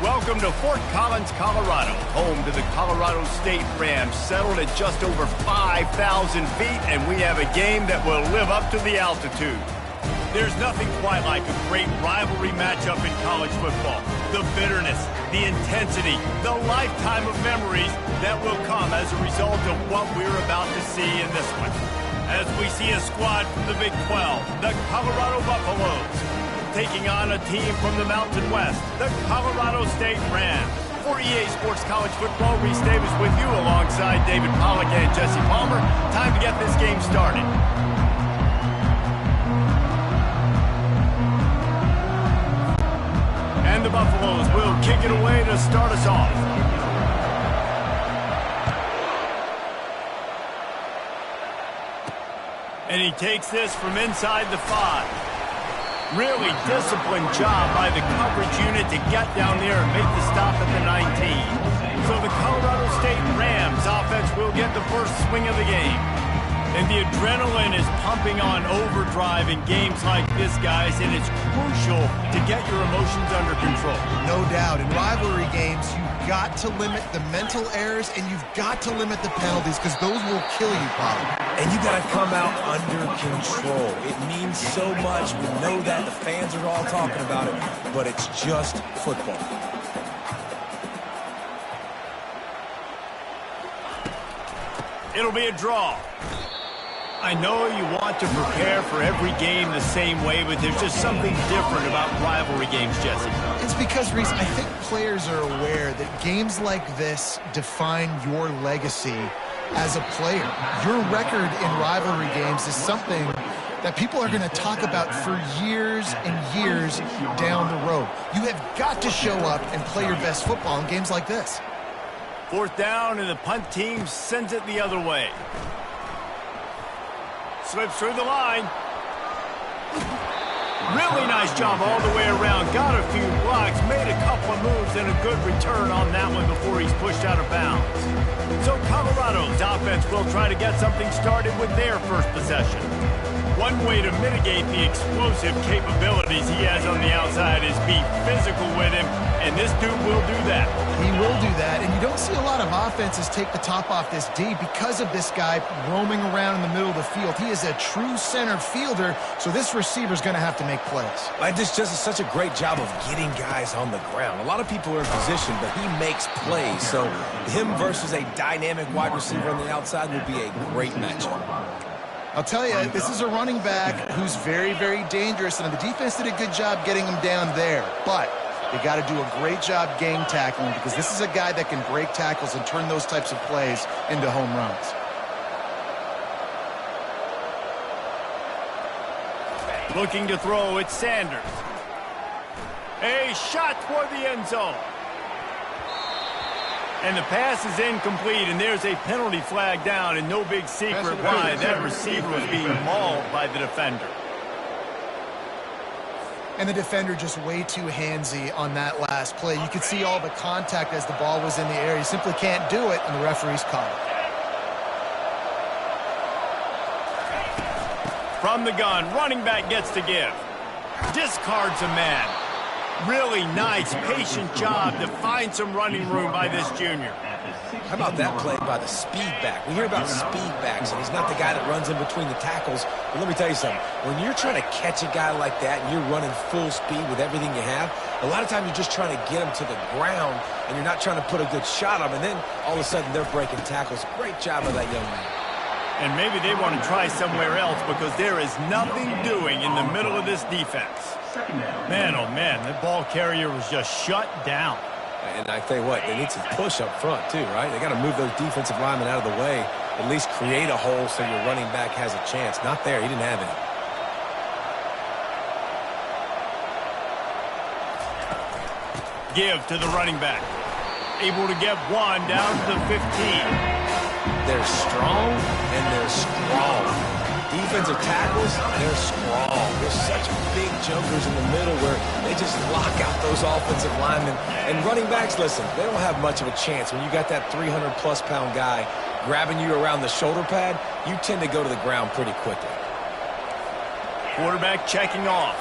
Welcome to Fort Collins, Colorado, home to the Colorado State Rams, settled at just over 5,000 feet, and we have a game that will live up to the altitude. There's nothing quite like a great rivalry matchup in college football. The bitterness, the intensity, the lifetime of memories that will come as a result of what we're about to see in this one. As we see a squad from the Big 12, the Colorado Buffaloes, taking on a team from the Mountain West, the Colorado State Rams. For EA Sports College Football, Reese Davis with you alongside David Pollack and Jesse Palmer. Time to get this game started. And the Buffaloes will kick it away to start us off. And he takes this from inside the 5. Really disciplined job by the coverage unit to get down there and make the stop at the 19. So the Colorado State Rams offense will get the first swing of the game. And the adrenaline is pumping on overdrive in games like this, guys, and it's crucial to get your emotions under control. No doubt. In rivalry games, you've got to limit the mental errors and you've got to limit the penalties because those will kill you, Bob. And you got to come out under control. It means so much. We know that. The fans are all talking about it, but it's just football. It'll be a draw. I know you want to prepare for every game the same way, but there's just something different about rivalry games, Jesse. It's because, Reese, I think players are aware that games like this define your legacy as a player. Your record in rivalry games is something that people are going to talk about for years and years down the road. You have got to show up and play your best football in games like this. 4th down, and the punt team sends it the other way. Slips through the line. Really nice job all the way around. Got a few blocks, made a couple of moves, and a good return on that one before he's pushed out of bounds. So Colorado's offense will try to get something started with their first possession. One way to mitigate the explosive capabilities he has on the outside is be physical with him, and this dude will do that. He will do that, and you don't see a lot of offenses take the top off this D because of this guy roaming around in the middle of the field. He is a true center fielder, so this receiver's going to have to make plays. This just is such a great job of getting guys on the ground. A lot of people are in position, but he makes plays, so him versus a dynamic wide receiver on the outside would be a great matchup. I'll tell you, this is a running back who's very, very dangerous, and the defense did a good job getting him down there. But they got to do a great job game tackling because this is a guy that can break tackles and turn those types of plays into home runs. Looking to throw, it's Sanders. A shot toward the end zone. And the pass is incomplete, and there's a penalty flag down, and no big secret why that receiver was being mauled by the defender. And the defender just way too handsy on that last play. You could see all the contact as the ball was in the air. He simply can't do it, and the referee's caught it. From the gun, running back gets to give. Discards a man. Really nice, patient job to find some running room by this junior. How about that play by the speed back? We hear about speed backs, and he's not the guy that runs in between the tackles. But let me tell you something. When you're trying to catch a guy like that and you're running full speed with everything you have, a lot of times you're just trying to get him to the ground, and you're not trying to put a good shot on him, and then all of a sudden they're breaking tackles. Great job of that young man. And maybe they want to try somewhere else because there is nothing doing in the middle of this defense. Man, oh man, that ball carrier was just shut down. And I tell you what, they need some push up front too, right? They got to move those defensive linemen out of the way, at least create a hole so your running back has a chance. Not there, he didn't have any. Give to the running back. Able to get one down to the 15. They're strong and they're strong. Defensive tackles, they're strong. They're such big jumpers in the middle where they just lock out those offensive linemen. And running backs, listen, they don't have much of a chance. When you got that 300-plus pound guy grabbing you around the shoulder pad, you tend to go to the ground pretty quickly. Quarterback checking off.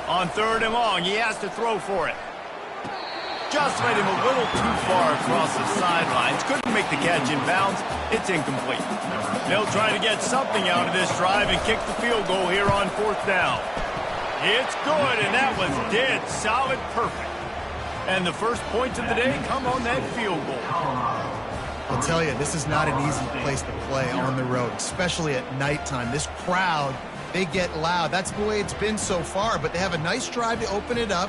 On 3rd and long, he has to throw for it. Just led him a little too far across the sidelines. Couldn't make the catch in bounds. It's incomplete. They'll try to get something out of this drive and kick the field goal here on 4th down. It's good, and that was dead solid perfect. And the first points of the day come on that field goal. I'll tell you, this is not an easy place to play on the road, especially at nighttime. This crowd, they get loud. That's the way it's been so far, but they have a nice drive to open it up.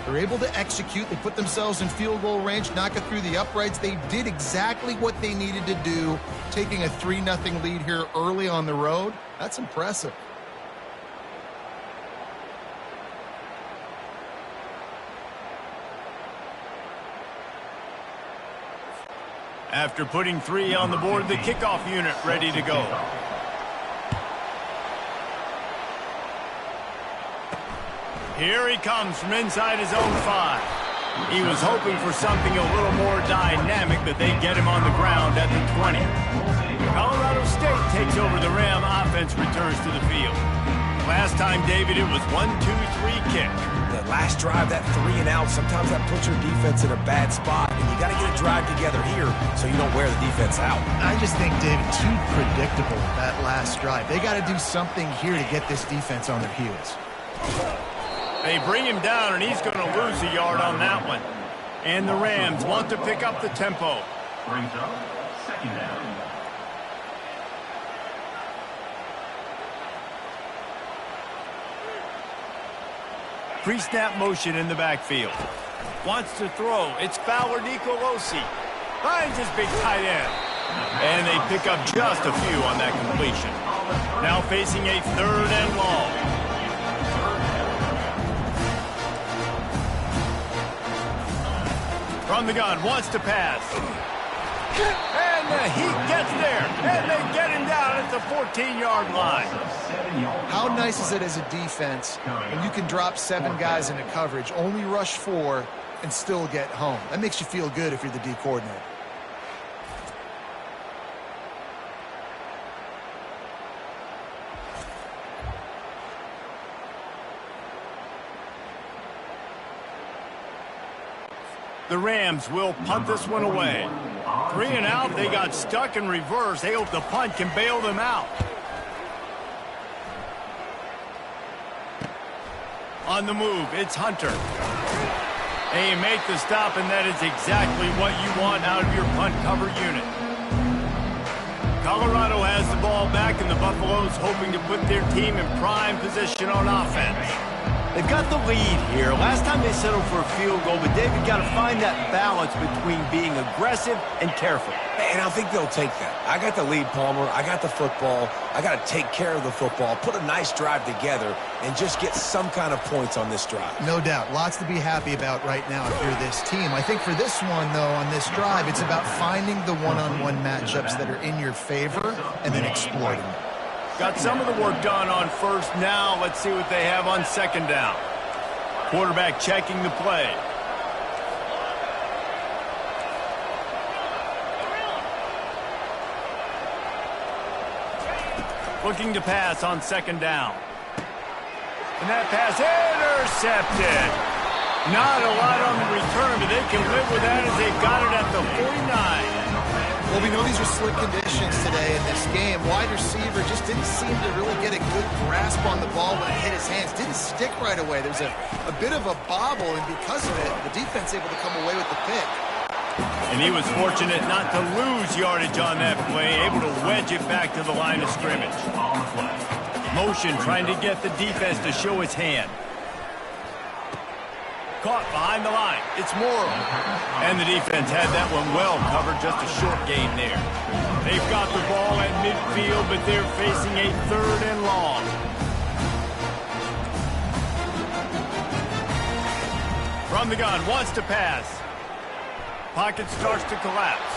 They're able to execute. They put themselves in field goal range, knock it through the uprights. They did exactly what they needed to do, taking a 3-0 lead here early on the road. That's impressive. After putting 3 on the board, the kickoff unit ready to go. Here he comes from inside his own 5. He was hoping for something a little more dynamic, but they get him on the ground at the 20. Colorado State takes over the Ram. Offense returns to the field. Last time, David, it was 1-2-3 kick. That last drive, that 3 and out, sometimes that puts your defense in a bad spot, and you got to get a drive together here so you don't wear the defense out. I just think, David, too predictable, that last drive. They got to do something here to get this defense on their heels. They bring him down, and he's going to lose a yard on that one. And the Rams want to pick up the tempo. Brings up 2nd down. Pre-snap motion in the backfield. Wants to throw. It's Fowler Nicolosi. Finds his big tight end. And they pick up just a few on that completion. Now facing a 3rd and long. From the gun, wants to pass. And he gets there. And they get him down at the 14-yard line. How nice is it as a defense when you can drop 7 guys into coverage, only rush 4, and still get home? That makes you feel good if you're the D coordinator. The Rams will punt this one away. 3 and out, they got stuck in reverse. They hope the punt can bail them out. On the move, it's Hunter. They make the stop, and that is exactly what you want out of your punt cover unit. Colorado has the ball back, and the Buffaloes hoping to put their team in prime position on offense. They've got the lead here. Last time they settled for a field goal, but David got to find that balance between being aggressive and careful. And I think they'll take that. I got the lead, Palmer. I got the football. I got to take care of the football, put a nice drive together, and just get some kind of points on this drive. No doubt. Lots to be happy about right now if you're this team. I think for this one, though, on this drive, it's about finding the one-on-one matchups that are in your favor and then exploiting them. Got some of the work done on 1st. Now let's see what they have on 2nd down. Quarterback checking the play. Looking to pass on 2nd down. And that pass intercepted. Not a lot on the return, but they can live with that as they've got it at the 49. Well, we know these are slick conditions today in this game. Wide receiver just didn't seem to really get a good grasp on the ball when it hit his hands. Didn't stick right away. There was a bit of a bobble, and because of it, the defense able to come away with the pick. And he was fortunate not to lose yardage on that play, able to wedge it back to the line of scrimmage. Motion trying to get the defense to show its hand. Caught behind the line. It's Morrow. And the defense had that one well covered. Just a short gain there. They've got the ball at midfield, but they're facing a 3rd and long. From the gun, wants to pass. Pocket starts to collapse.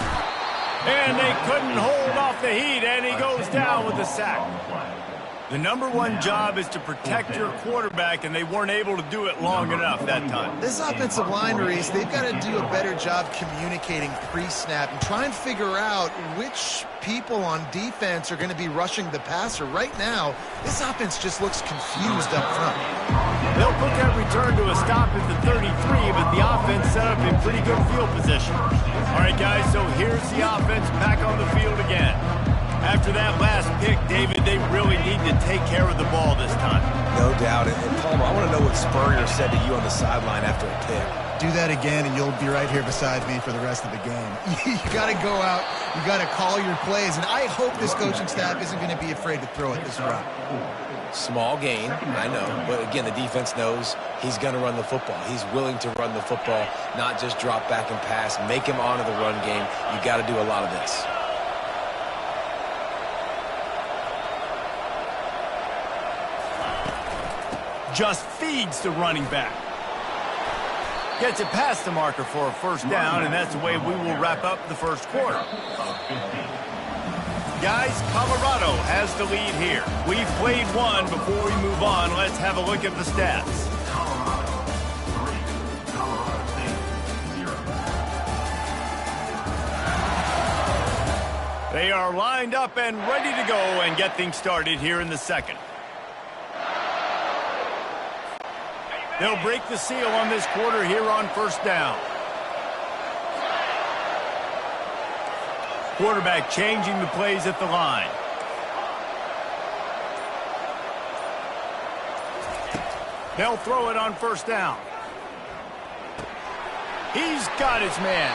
And they couldn't hold off the heat, and he goes down with the sack. The number one job is to protect your quarterback, and they weren't able to do it long enough that time. This offensive line, Reese, they've got to do a better job communicating pre-snap and try and figure out which people on defense are going to be rushing the passer. Right now, this offense just looks confused up front. They'll put that return to a stop at the 33, but the offense set up in pretty good field position. All right, guys, so here's the offense back on the field again. After that last pick, David, they really need to take care of the ball this time. No doubt. And Palmer, I want to know what Spurrier said to you on the sideline after a pick. Do that again, and you'll be right here beside me for the rest of the game. You got to go out. You got to call your plays, and I hope this coaching staff isn't going to be afraid to throw it this route. Small gain, I know. But, again, the defense knows he's going to run the football. He's willing to run the football, not just drop back and pass, make him honor the run game. You got to do a lot of this. Just feeds the running back. Gets it past the marker for a first down, and that's the way we will wrap up the first quarter. Guys, Colorado has the lead here. We've played one. Before we move on, let's have a look at the stats. They are lined up and ready to go and get things started here in the second. They'll break the seal on this quarter here on first down. Quarterback changing the plays at the line. They'll throw it on first down. He's got his man.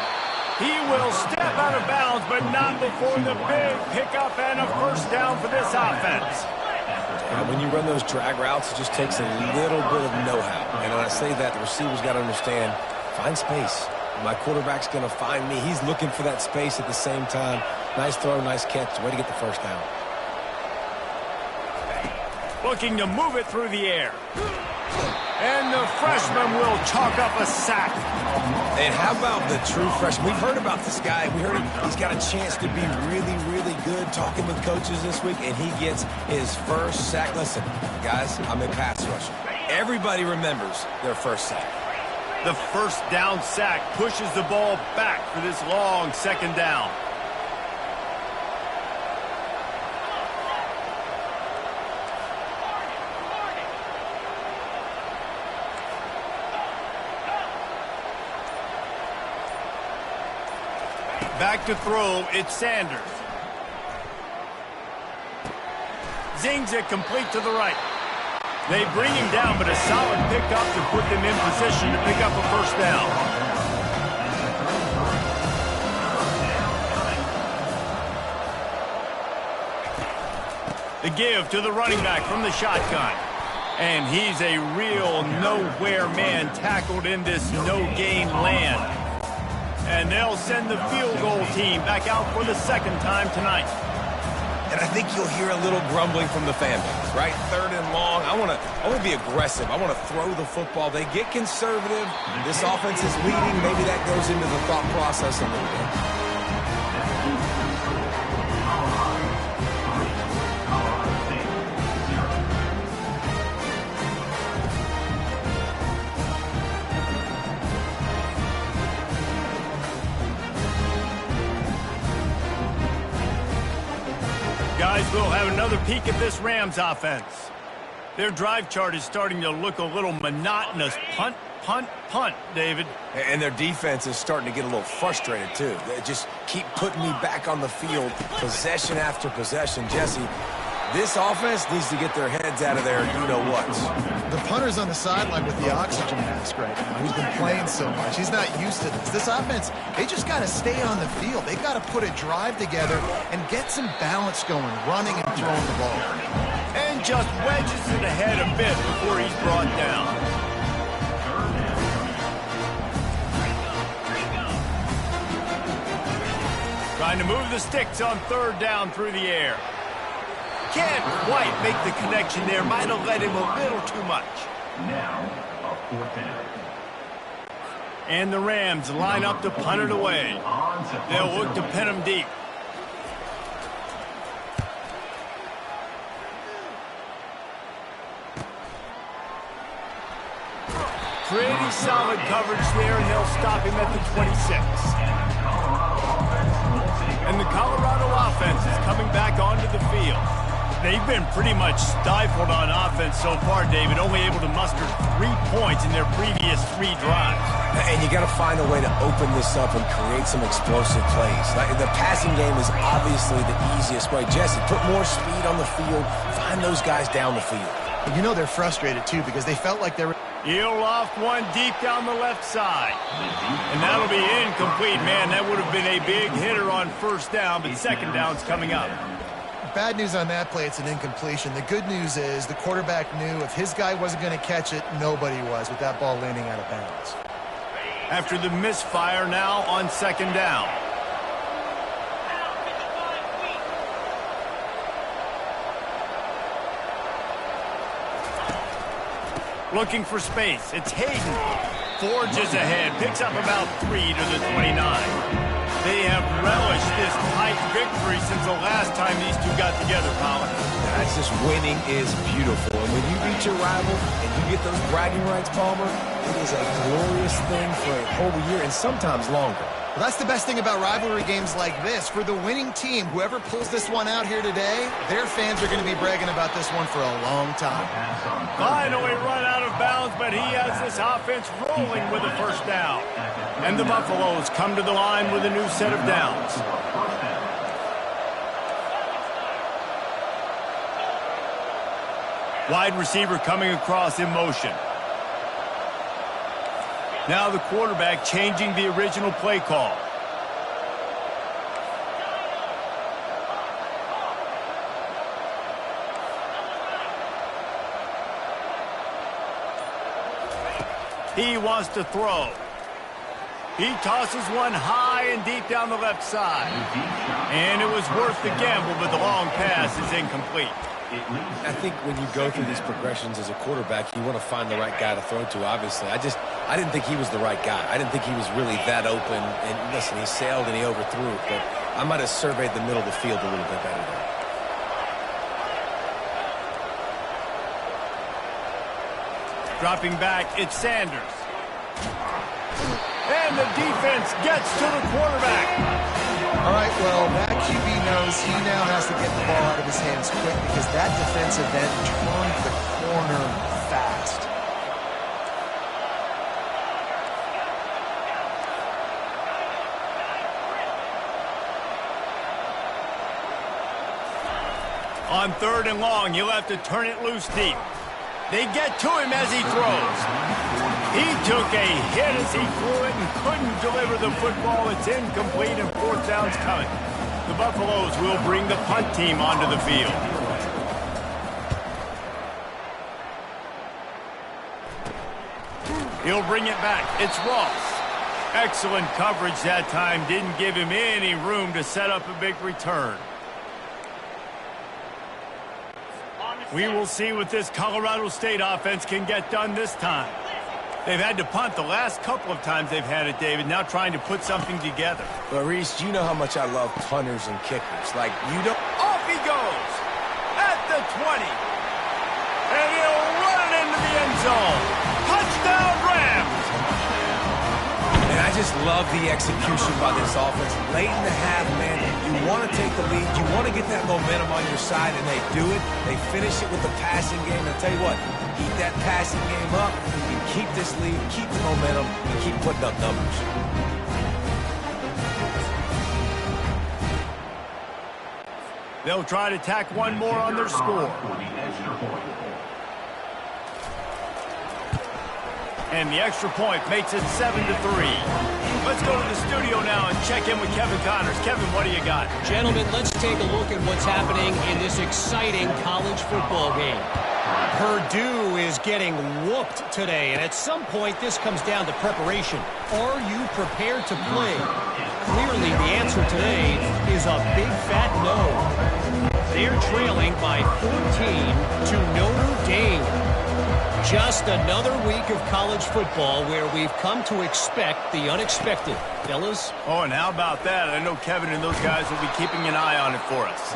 He will step out of bounds, but not before the big pickup and a first down for this offense. When you run those drag routes, it just takes a little bit of know-how. And when I say that, the receiver's got to understand, find space. My quarterback's going to find me. He's looking for that space at the same time. Nice throw, nice catch. Way to get the first down. Looking to move it through the air. And the freshman will chalk up a sack. And how about the true freshman? We've heard about this guy. We heard he's got a chance to be really, really good talking with coaches this week, and he gets his first sack. Listen, guys, I'm a pass rusher. Everybody remembers their first sack. The first down sack pushes the ball back for this long second down. Back to throw, it's Sanders. Zings it complete to the right. They bring him down, but a solid pickup to put them in position to pick up a first down. The give to the running back from the shotgun. And he's a real nowhere man tackled in this no-gain land. And they'll send the field goal team back out for the second time tonight. And I think you'll hear a little grumbling from the fan base, right? Third and long. I want to be aggressive. I want to throw the football. They get conservative. This offense is leading. Maybe that goes into the thought process a little bit. Guys, we'll have another peek at this Rams offense. Their drive chart is starting to look a little monotonous. Punt, punt, punt, David. And their defense is starting to get a little frustrated, too. They just keep putting me back on the field, possession after possession. Jesse, this offense needs to get their heads out of there, you-know-whats. The punter's on the sideline with the oxygen mask right now. He's been playing so much. He's not used to this. This offense, they just got to stay on the field. They got to put a drive together and get some balance going, running and throwing the ball. And just wedges it ahead a bit before he's brought down. Trying to move the sticks on third down through the air. Can't quite make the connection there. Might have led him a little too much. Now, a fourth down. And the Rams line up to punt it away. They'll look to pin him deep. Pretty solid coverage there, and they'll stop him at the 26. And the Colorado offense is coming back onto the field. They've been pretty much stifled on offense so far, David, only able to muster 3 points in their previous 3 drives. And you got to find a way to open this up and create some explosive plays. Like the passing game is obviously the easiest way. Jesse, put more speed on the field. Find those guys down the field. You know they're frustrated, too, because they felt like they were... He'll loft one deep down the left side. And that'll be incomplete, man. That would have been a big hitter on first down, but second down's coming up. Bad news on that play, it's an incompletion. The good news is the quarterback knew if his guy wasn't going to catch it, nobody was with that ball landing out of bounds. After the misfire, now on second down. Looking for space. It's Hayden. Forges ahead. Picks up about 3 to the 29. They have relished this tight victory since the last time these two got together, Colin. That's just winning is beautiful. And when you beat your rival and you get those bragging rights, Palmer, it is a glorious thing for a whole year and sometimes longer. Well, that's the best thing about rivalry games like this. For the winning team, whoever pulls this one out here today, their fans are going to be bragging about this one for a long time. Finally run out of bounds, but he has this offense rolling with a first down. And the Buffaloes come to the line with a new set of downs. Wide receiver coming across in motion. Now the quarterback changing the original play call. He wants to throw. He tosses one high and deep down the left side. And it was worth the gamble, but the long pass is incomplete. I think when you go through these progressions as a quarterback, you want to find the right guy to throw to, obviously. I didn't think he was the right guy. I didn't think he was really that open. And listen, he sailed and he overthrew it, but I might have surveyed the middle of the field a little bit better there. Dropping back, it's Sanders. And the defense gets to the quarterback. All right, well, that QB knows he now has to get the ball out of his hands quick because that defensive end turned the corner fast. On 3rd and long, you'll have to turn it loose deep. They get to him as he throws. He took a hit as he threw it and couldn't deliver the football. It's incomplete and 4th down's coming. The Buffaloes will bring the punt team onto the field. He'll bring it back. It's Ross. Excellent coverage that time. Didn't give him any room to set up a big return. We will see what this Colorado State offense can get done this time. They've had to punt the last couple of times they've had it, David, now trying to put something together. But, Reese, you know how much I love punters and kickers. Like, you don't... Off he goes at the 20. And he'll run it into the end zone. Touchdown, Rams! And I just love the execution by this offense. Late in the half, man, you want to take the lead. You want to get that momentum on your side, and they do it. They finish it with the passing game. And I'll tell you what, keep that passing game up. You keep this lead, keep the momentum, and keep putting up numbers. They'll try to tack one more on their score. And the extra point makes it 7-3. Let's go to the studio now and check in with Kevin Connors. Kevin, what do you got? Gentlemen, let's take a look at what's happening in this exciting college football game. Purdue is getting whooped today, and at some point this comes down to preparation. Are you prepared to play? Clearly the answer today is a big fat no. They're trailing by 14 to Notre Dame. Just another week of college football where we've come to expect the unexpected. Fellas? Oh, and how about that? I know Kevin and those guys will be keeping an eye on it for us.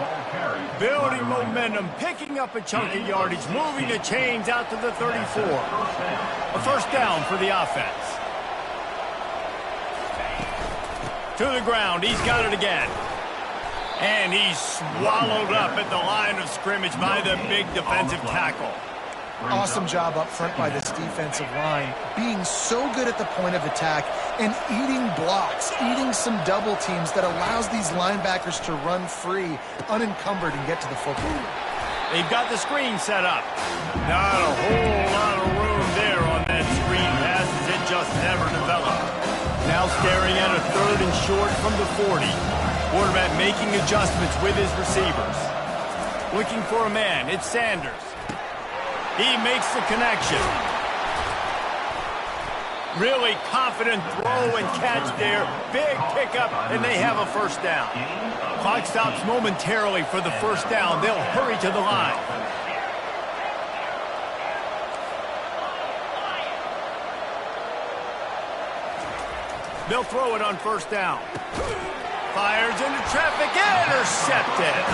Building momentum, picking up a chunk of yardage, moving the chains out to the 34. A first down for the offense. To the ground, he's got it again. And he's swallowed up at the line of scrimmage by the big defensive tackle. Awesome job up front by this defensive line, being so good at the point of attack and eating blocks, eating some double teams that allows these linebackers to run free, unencumbered, and get to the football. They've got the screen set up. Not a whole lot of room there on that screen pass as it just never developed. Now staring at a 3rd and short from the 40. Quarterback making adjustments with his receivers. Looking for a man. It's Sanders. He makes the connection. Really confident throw and catch there. Big pickup, and they have a first down. Clock stops momentarily for the first down. They'll hurry to the line. They'll throw it on first down. Fires into traffic, intercepted.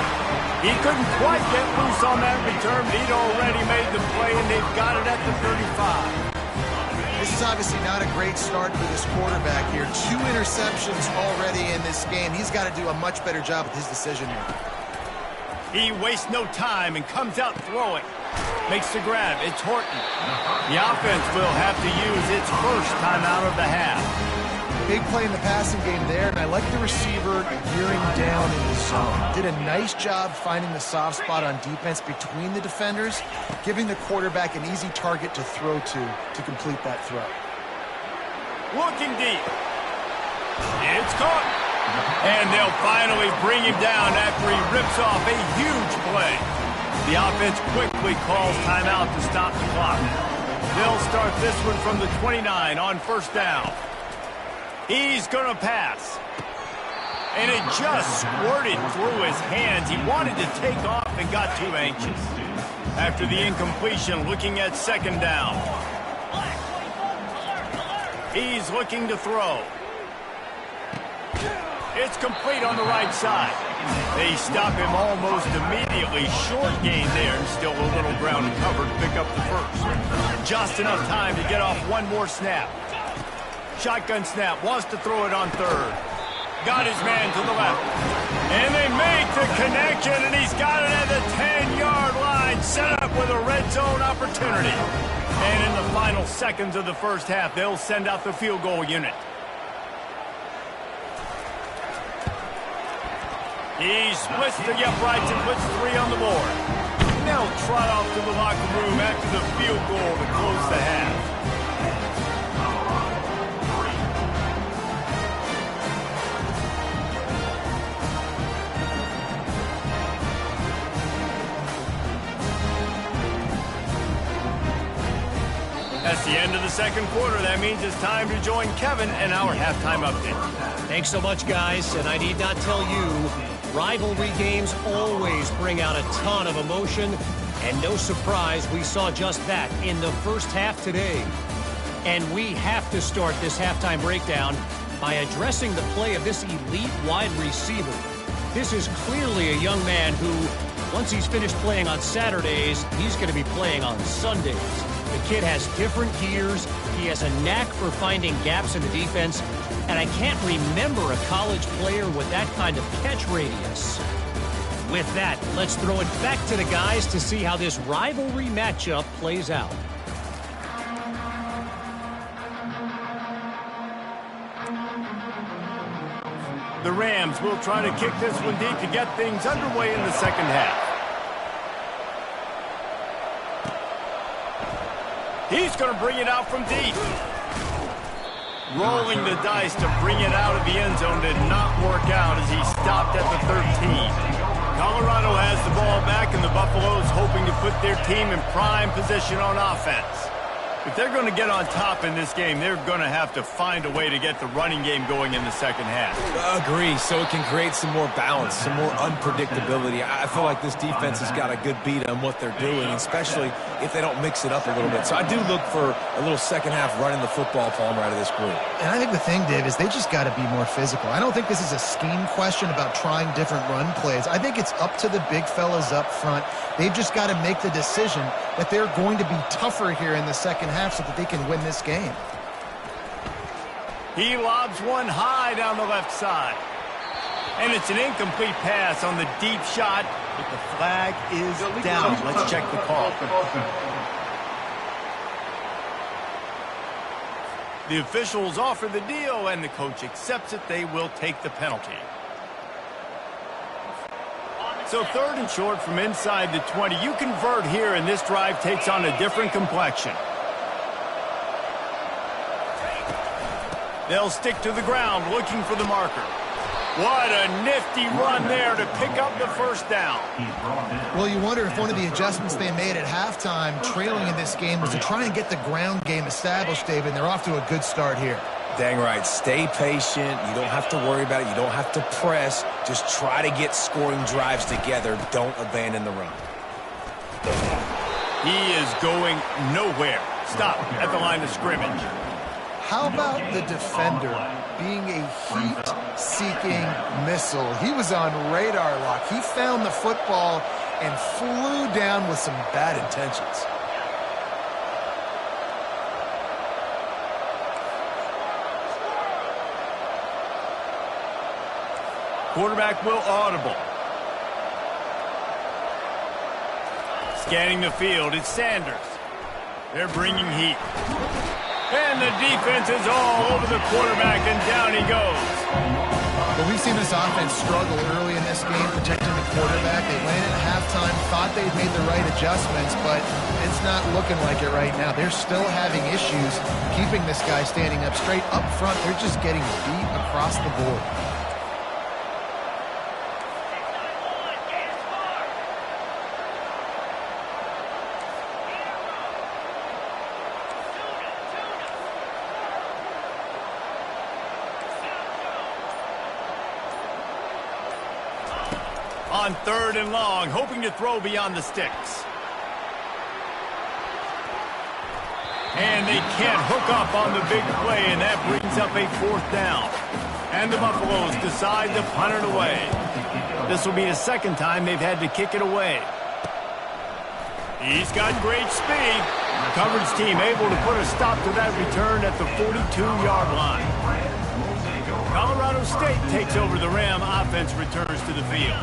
He couldn't quite get loose on that return, but he'd already made the play, and they've got it at the 35. This is obviously not a great start for this quarterback here. 2 interceptions already in this game. He's got to do a much better job with his decision making. He wastes no time and comes out throwing. Makes the grab. It's Horton. The offense will have to use its first timeout of the half. Big play in the passing game there, and I like the receiver gearing down in the zone. Did a nice job finding the soft spot on defense between the defenders, giving the quarterback an easy target to throw to complete that throw. Looking deep. It's caught. And they'll finally bring him down after he rips off a huge play. The offense quickly calls timeout to stop the clock. They'll start this one from the 29 on first down. He's going to pass. And it just squirted through his hands. He wanted to take off and got too anxious. After the incompletion, looking at second down. He's looking to throw. It's complete on the right side. They stop him almost immediately. Short gain there. Still a little ground to cover to pick up the first. Just enough time to get off one more snap. Shotgun snap, wants to throw it on third. Got his man to the left. And they make the connection, and he's got it at the 10-yard line, set up with a red zone opportunity. And in the final seconds of the first half, they'll send out the field goal unit. He splits the uprights and puts 3 on the board. They'll trot off to the locker room after the field goal to close the half. That's the end of the second quarter. That means it's time to join Kevin and our halftime update. Thanks so much, guys. And I need not tell you, rivalry games always bring out a ton of emotion. And no surprise, we saw just that in the first half today. And we have to start this halftime breakdown by addressing the play of this elite wide receiver. This is clearly a young man who, once he's finished playing on Saturdays, he's going to be playing on Sundays. The kid has different gears. He has a knack for finding gaps in the defense. And I can't remember a college player with that kind of catch radius. With that, let's throw it back to the guys to see how this rivalry matchup plays out. The Rams will try to kick this one deep to get things underway in the second half. He's going to bring it out from deep. Rolling the dice to bring it out of the end zone did not work out as he stopped at the 13. Colorado has the ball back, and the Buffaloes hoping to put their team in prime position on offense. If they're going to get on top in this game, they're going to have to find a way to get the running game going in the second half. Agree, so it can create some more balance, some more unpredictability. I feel like this defense has got a good beat on what they're doing, especially if they don't mix it up a little bit. So I do look for a little second half running the football palm right of this group. And I think the thing, Dave, is they just got to be more physical. I don't think this is a scheme question about trying different run plays. I think it's up to the big fellas up front. They've just got to make the decision that they're going to be tougher here in the second half so that they can win this game. He lobs one high down the left side. And it's an incomplete pass on the deep shot, but the flag is down. Let's check the call. The officials offer the deal, and the coach accepts it. They will take the penalty. So 3rd and short from inside the 20. You convert here, and this drive takes on a different complexion. They'll stick to the ground looking for the marker. What a nifty run there to pick up the first down. Well, you wonder if one of the adjustments they made at halftime, trailing in this game, was to try and get the ground game established, David. They're off to a good start here. Dang right. Stay patient. You don't have to worry about it. You don't have to press. Just try to get scoring drives together. Don't abandon the run. He is going nowhere. Stop at the line of scrimmage. How about the defender being a heat-seeking missile? He was on radar lock. He found the football and flew down with some bad intentions. Quarterback will audible. Scanning the field, it's Sanders. They're bringing heat. And the defense is all over the quarterback, and down he goes. Well, we've seen this offense struggle early in this game protecting the quarterback. They went in at halftime, thought they'd made the right adjustments, but it's not looking like it right now. They're still having issues keeping this guy standing up straight up front. They're just getting beat across the board. On 3rd and long, hoping to throw beyond the sticks. And they can't hook up on the big play, and that brings up a 4th down. And the Buffaloes decide to punt it away. This will be the 2nd time they've had to kick it away. He's got great speed. The coverage team able to put a stop to that return at the 42-yard line. Colorado State takes over the Ram. Offense returns to the field.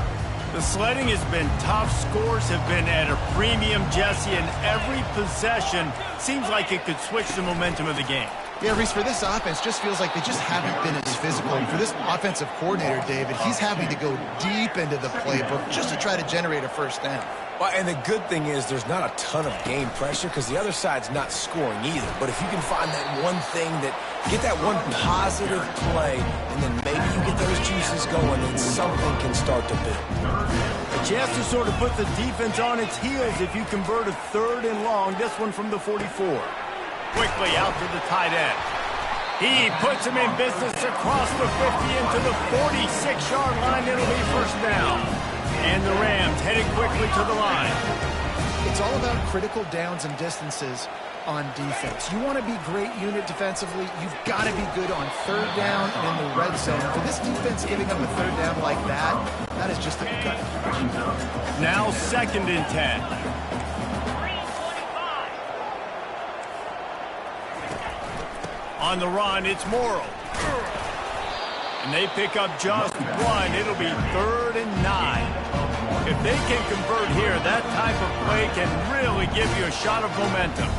The sledding has been tough. Scores have been at a premium, Jesse, and every possession seems like it could switch the momentum of the game. Yeah, Reese, for this offense, just feels like they just haven't been as physical. And for this offensive coordinator, David, he's having to go deep into the playbook just to try to generate a first down. Well, and the good thing is there's not a ton of game pressure because the other side's not scoring either. But if you can find that one thing get that one positive play, and then maybe you get those juices going, and something can start to build. A chance to sort of put the defense on its heels if you convert a 3rd and long. This one from the 44. Quickly out to the tight end. He puts him in business across the 50 into the 46-yard line. It'll be first down. And the Rams headed quickly to the line. It's all about critical downs and distances on defense. You want to be great unit defensively, you've got to be good on 3rd down and in the red zone. For this defense giving up a 3rd down like that is just a gut. Now 2nd and 10. On the run, it's Morrow. And they pick up just one. It'll be 3rd and 9. If they can convert here, that type of play can really give you a shot of momentum.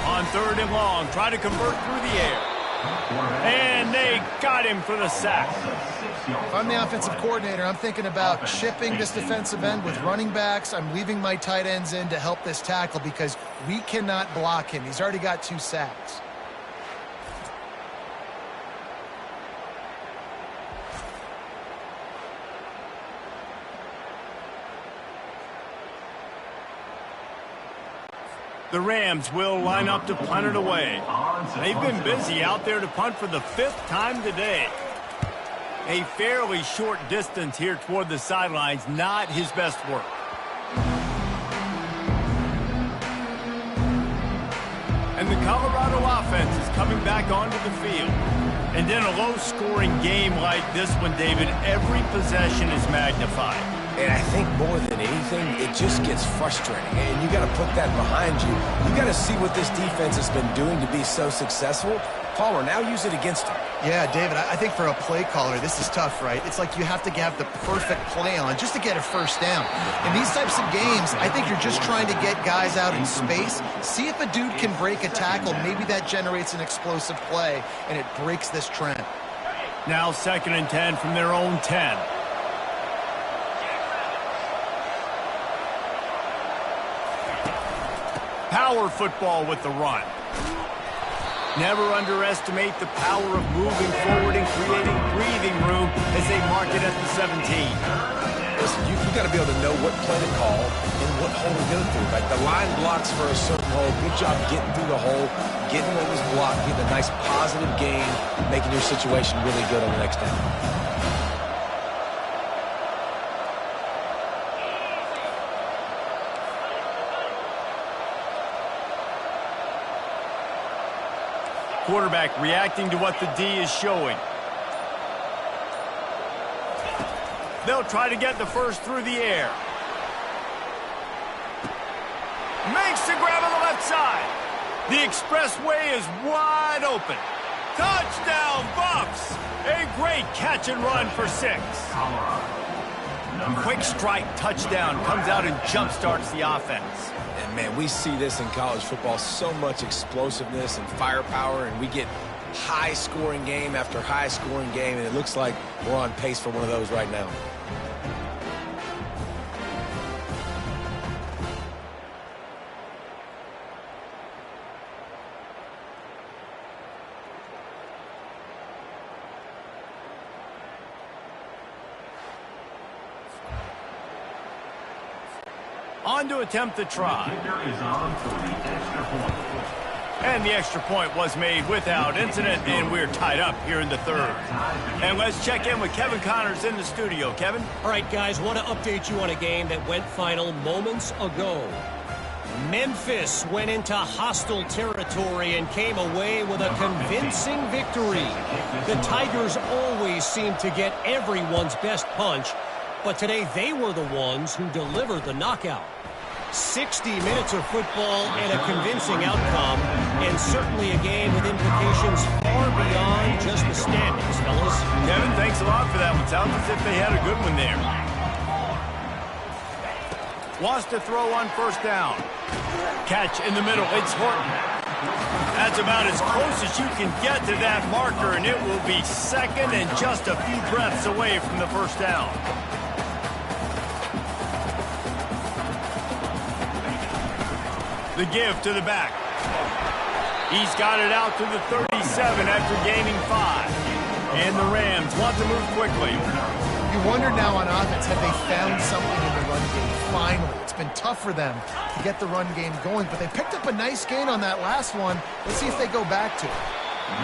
On 3rd and long, try to convert through the air. And they got him for the sack. If I'm the offensive coordinator, I'm thinking about chipping this defensive end with running backs. I'm leaving my tight ends in to help this tackle because we cannot block him. He's already got 2 sacks. The Rams will line up to punt it away. They've been busy out there to punt for the 5th time today. A fairly short distance here toward the sidelines, not his best work. And the Colorado offense is coming back onto the field. And in a low-scoring game like this one, David, every possession is magnified. And I think more than anything, it just gets frustrating. And you got to put that behind you. You got to see what this defense has been doing to be so successful. Palmer, now use it against him. Yeah, David, I think for a play caller, this is tough, right? It's like you have to have the perfect play on just to get a first down. In these types of games, I think you're just trying to get guys out in space, see if a dude can break a tackle. Maybe that generates an explosive play, and it breaks this trend. Now 2nd and 10 from their own 10. Power football with the run. Never underestimate the power of moving forward and creating breathing room as they mark it at the 17. Listen, you got to be able to know what play to call and what hole to go through. Like the line blocks for a certain hole. Good job getting through the hole, getting what was blocked, getting a nice positive gain, making your situation really good on the next down. Quarterback reacting to what the D is showing. They'll try to get the first through the air. Makes the grab on the left side. The expressway is wide open. Touchdown, Buffs! A great catch and run for 6. Quick strike touchdown comes out and jump-starts the offense. And, man, we see this in college football, so much explosiveness and firepower, and we get high-scoring game after high-scoring game, and it looks like we're on pace for one of those right now. On to attempt the try. And the extra point was made without incident, and we're tied up here in the 3rd. And let's check in with Kevin Connors in the studio. Kevin? All right, guys, want to update you on a game that went final moments ago. Memphis went into hostile territory and came away with a convincing victory. The Tigers always seem to get everyone's best punch, but today they were the ones who delivered the knockout. 60 minutes of football and a convincing outcome, and certainly a game with implications far beyond just the standings, fellas. Kevin, thanks a lot for that one. Sounds as if they had a good one there. Wants to throw on first down. Catch in the middle. It's Horton. That's about as close as you can get to that marker, and it will be 2nd and just a few breaths away from the first down. The give to the back. He's got it out to the 37 after gaining 5. And the Rams want to move quickly. You wonder now on offense, have they found something in the run game? Finally, it's been tough for them to get the run game going, but they picked up a nice gain on that last one. Let's see if they go back to it.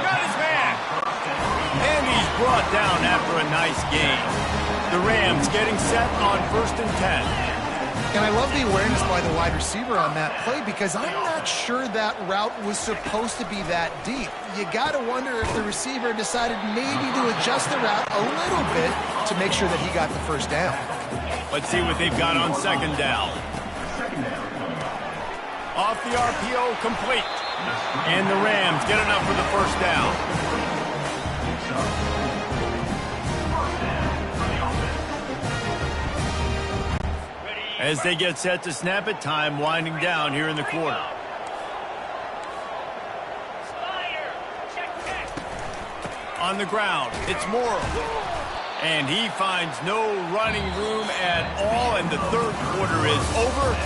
Got his man. And he's brought down after a nice gain. The Rams getting set on 1st and 10. And I love the awareness by the wide receiver on that play because I'm not sure that route was supposed to be that deep. You got to wonder if the receiver decided maybe to adjust the route a little bit to make sure that he got the first down. Let's see what they've got on 2nd down. Off the RPO, complete. And the Rams get enough for the first down. As they get set to snap it, time winding down here in the quarter. On the ground, it's Morrow. And he finds no running room at all, and the 3rd quarter is over.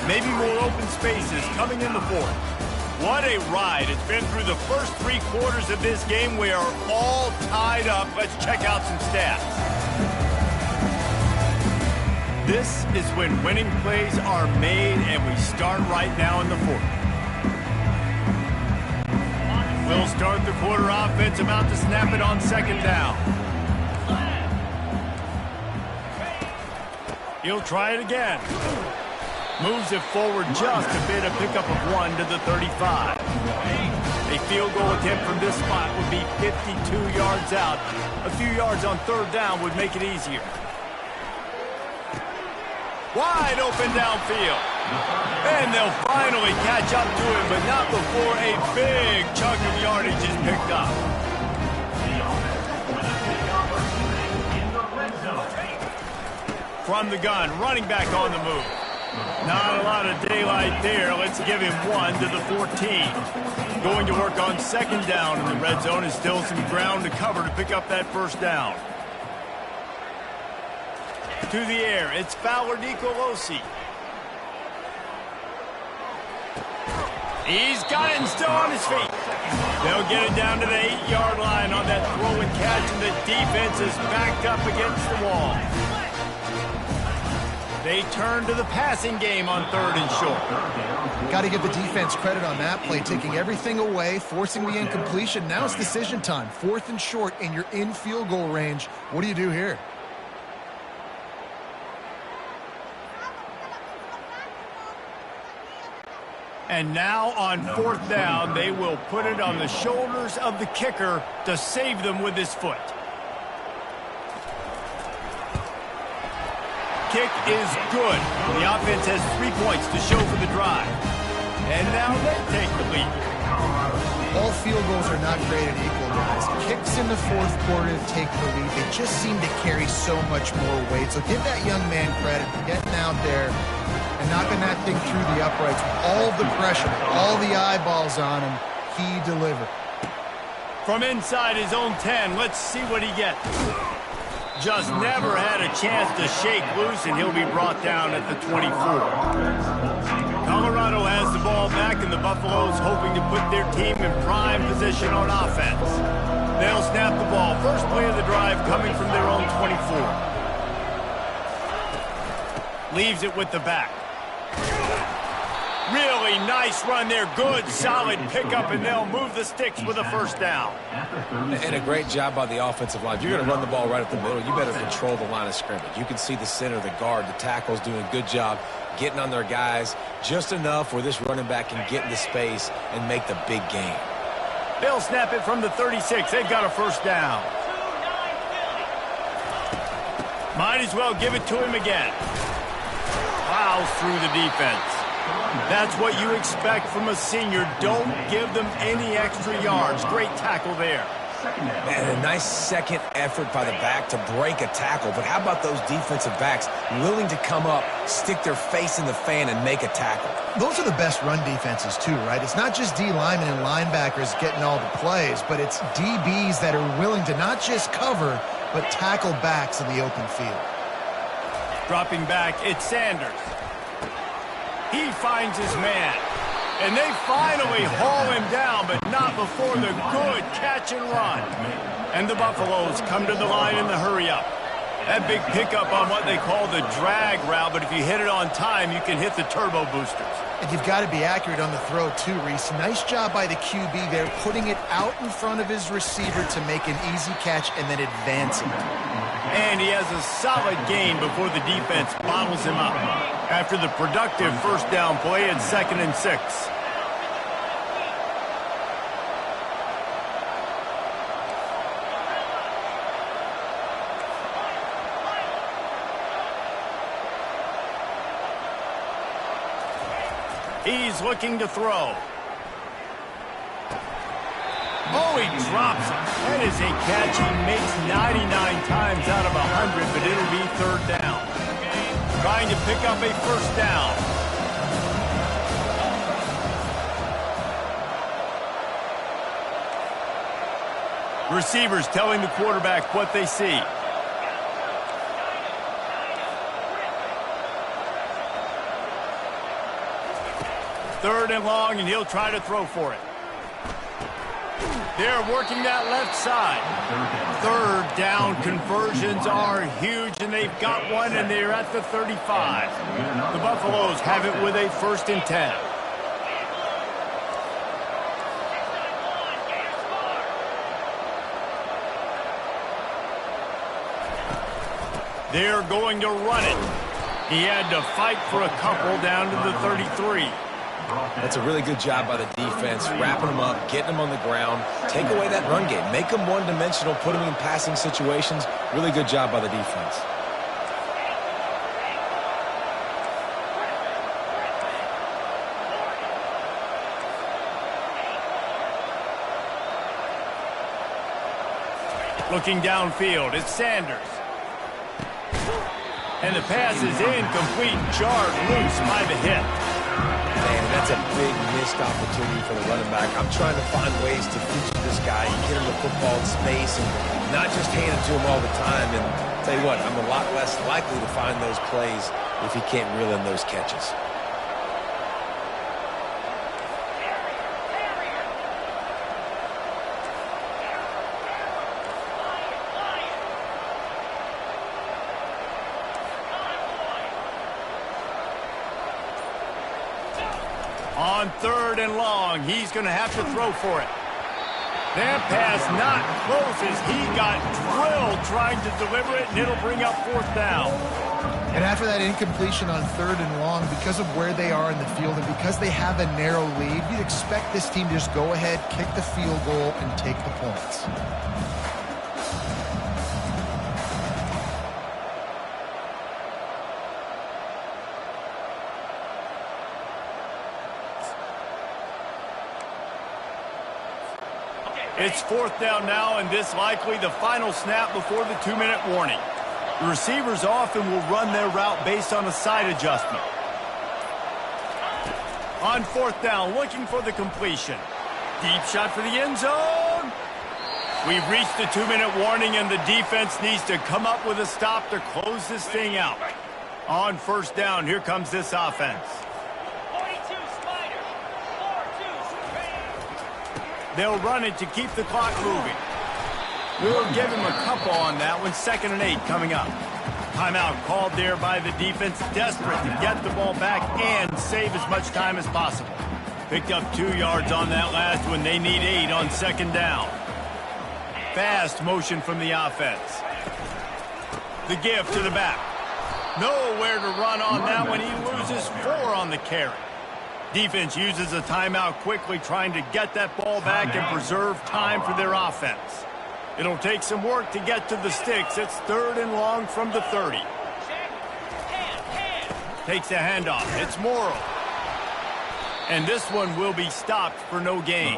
Maybe more open spaces coming in the 4th. What a ride. It's been through the first 3 quarters of this game. We are all tied up. Let's check out some stats. This is when winning plays are made, and we start right now in the 4th. We'll start the quarter offense, about to snap it on second down. He'll try it again. Moves it forward just a bit, a pickup of 1 to the 35. A field goal attempt from this spot would be 52 yards out. A few yards on third down would make it easier. Wide open downfield. And they'll finally catch up to him, but not before a big chunk of yardage is picked up. From the gun, running back on the move. Not a lot of daylight there. Let's give him 1 to the 14. Going to work on second down in the red zone, and still some ground to cover to pick up that first down. To the air, it's Fowler Nicolosi. He's got it and still on his feet. They'll get it down to the 8-yard line on that throw and catch, and the defense is backed up against the wall. They turn to the passing game on third and short. Got to give the defense credit on that play, taking everything away, forcing the incompletion. Now it's decision time. 4th and short, and you're in field goal range. What do you do here? And now on 4th down, they will put it on the shoulders of the kicker to save them with his foot. Kick is good. The offense has 3 points to show for the drive. And now they take the lead. All field goals are not created equal, guys. Kicks in the 4th quarter to take the lead. They just seem to carry so much more weight. So give that young man credit for getting out there and knocking that thing through the uprights with all the pressure, all the eyeballs on him. He delivered. From inside his own 10, let's see what he gets. Just never had a chance to shake loose, and he'll be brought down at the 24. Colorado has the ball back, and the Buffaloes hoping to put their team in prime position on offense. They'll snap the ball. First play of the drive coming from their own 24. Leaves it with the back. Really nice run there. Good, solid pickup, and they'll move the sticks with a first down. And a great job by the offensive line. If you're going to run the ball right up the middle, you better control the line of scrimmage. You can see the center, the guard, the tackles doing a good job getting on their guys just enough where this running back can get into space and make the big game. They'll snap it from the 36. They've got a first down. Might as well give it to him again. Plows through the defense. That's what you expect from a senior. Don't give them any extra yards. Great tackle there. And a nice second effort by the back to break a tackle. But how about those defensive backs willing to come up, stick their face in the fan, and make a tackle? Those are the best run defenses, too, right? It's not just D linemen and linebackers getting all the plays, but it's DBs that are willing to not just cover, but tackle backs in the open field. Dropping back, it's Sanders. He finds his man. And they finally haul him down, but not before the good catch and run. And the Buffaloes come to the line in the hurry-up. That big pickup on what they call the drag route, but if you hit it on time, you can hit the turbo boosters. And you've got to be accurate on the throw, too, Reese. Nice job by the QB there, putting it out in front of his receiver to make an easy catch and then advancing. And he has a solid gain before the defense bottles him up. After the productive first down play at 2nd and 6. He's looking to throw. Oh, he drops it. That is a catch he makes 99 times out of 100, but it'll be 3rd down. Trying to pick up a first down. Receivers telling the quarterback what they see. Third and long, and he'll try to throw for it. They're working that left side. 3rd down conversions are huge, and they've got one, and they're at the 35. The Buffaloes have it with a 1st and 10. They're going to run it. He had to fight for a couple down to the 33. That's a really good job by the defense, wrapping them up, getting them on the ground, take away that run game, make them one-dimensional, put them in passing situations. Really good job by the defense. Looking downfield, it's Sanders. And the pass is incomplete, jarred loose by the hip. Man, that's a big missed opportunity for the running back. I'm trying to find ways to feature this guy and get him the football in space and not just hand it to him all the time. And I'll tell you what, I'm a lot less likely to find those plays if he can't reel in those catches. On 3rd and long, he's going to have to throw for it. That pass not close as he got drilled trying to deliver it, and it'll bring up 4th down. And after that incompletion on 3rd and long, because of where they are in the field and because they have a narrow lead, you'd expect this team to just go ahead, kick the field goal, and take the points. It's 4th down now, and this likely the final snap before the 2-minute warning. The receivers often will run their route based on a side adjustment. On 4th down, looking for the completion. Deep shot for the end zone. We've reached the 2-minute warning, and the defense needs to come up with a stop to close this thing out. On 1st down, here comes this offense. They'll run it to keep the clock moving. We'll give him a couple on that one. 2nd and 8 coming up. Timeout called there by the defense, desperate to get the ball back and save as much time as possible. Picked up 2 yards on that last one. They need 8 on 2nd down. Fast motion from the offense. The give to the back. Nowhere to run on that one. He loses 4 on the carry. Defense uses a timeout quickly, trying to get that ball back and preserve time for their offense. It'll take some work to get to the sticks. It's 3rd and long from the 30. Takes a handoff. It's Morrow. And this one will be stopped for no gain.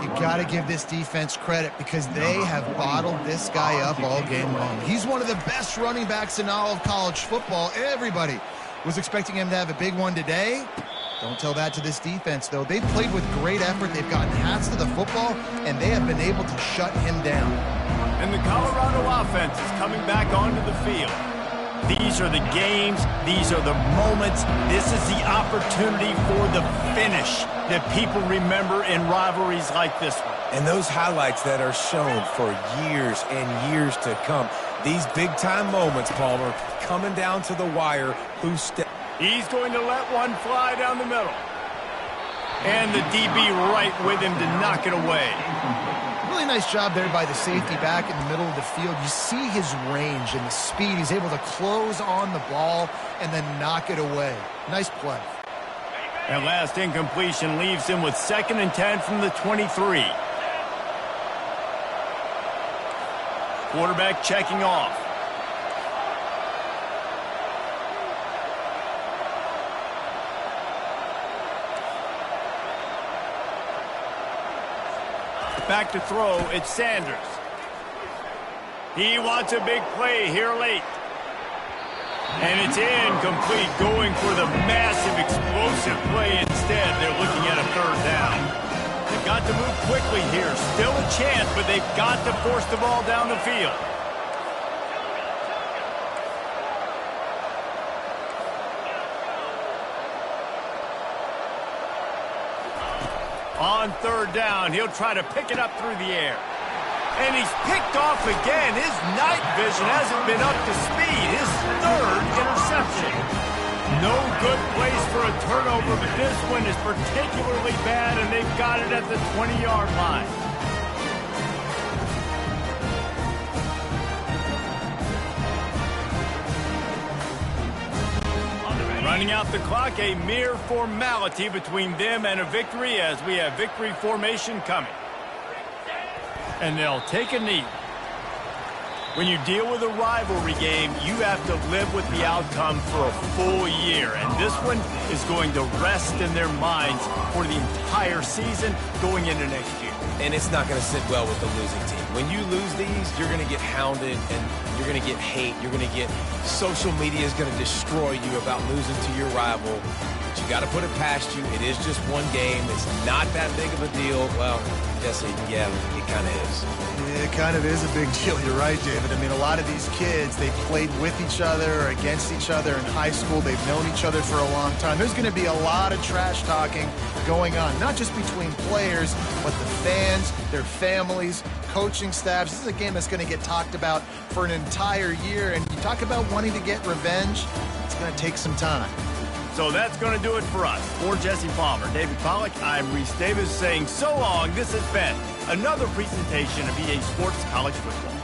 You got to give this defense credit because they have bottled this guy up all game long. He's one of the best running backs in all of college football. Everybody was expecting him to have a big one today. Don't tell that to this defense, though. They've played with great effort. They've gotten hats to the football, and they have been able to shut him down. And the Colorado offense is coming back onto the field. These are the games. These are the moments. This is the opportunity for the finish that people remember in rivalries like this one. And those highlights that are shown for years and years to come. These big-time moments, Palmer, coming down to the wire. He's going to let one fly down the middle. And the DB right with him to knock it away. Really nice job there by the safety back in the middle of the field. You see his range and the speed. He's able to close on the ball and then knock it away. Nice play. That last incompletion leaves him with 2nd and 10 from the 23. Quarterback checking off. Back to throw, it's Sanders. He wants a big play here late. And it's incomplete, going for the massive explosive play instead. They're looking at a 3rd down. They've got to move quickly here. Still a chance, but they've got to force the ball down the field. On 3rd down, he'll try to pick it up through the air. And he's picked off again. His night vision hasn't been up to speed. His 3rd interception. No good place for a turnover, but this one is particularly bad, and they've got it at the 20-yard line. Running out the clock, a mere formality between them and a victory as we have victory formation coming. And they'll take a knee. When you deal with a rivalry game, you have to live with the outcome for a full year. And this one is going to rest in their minds for the entire season going into next year. And it's not going to sit well with the losing team. When you lose these, you're going to get hounded and you're going to get hate. You're going to get social media is going to destroy you about losing to your rival. But you got to put it past you. It is just one game. It's not that big of a deal. Well, Jesse, yeah, it kind of is. It kind of is a big deal. You're right, David. I mean, a lot of these kids, they played with each other or against each other in high school. They've known each other for a long time. There's going to be a lot of trash talking going on, not just between players, but the fans, their families, coaching staffs. This is a game that's going to get talked about for an entire year. And you talk about wanting to get revenge, it's going to take some time. So that's going to do it for us. For Jesse Palmer, David Pollack, I'm Reese Davis saying so long. This has been another presentation of EA Sports College Football.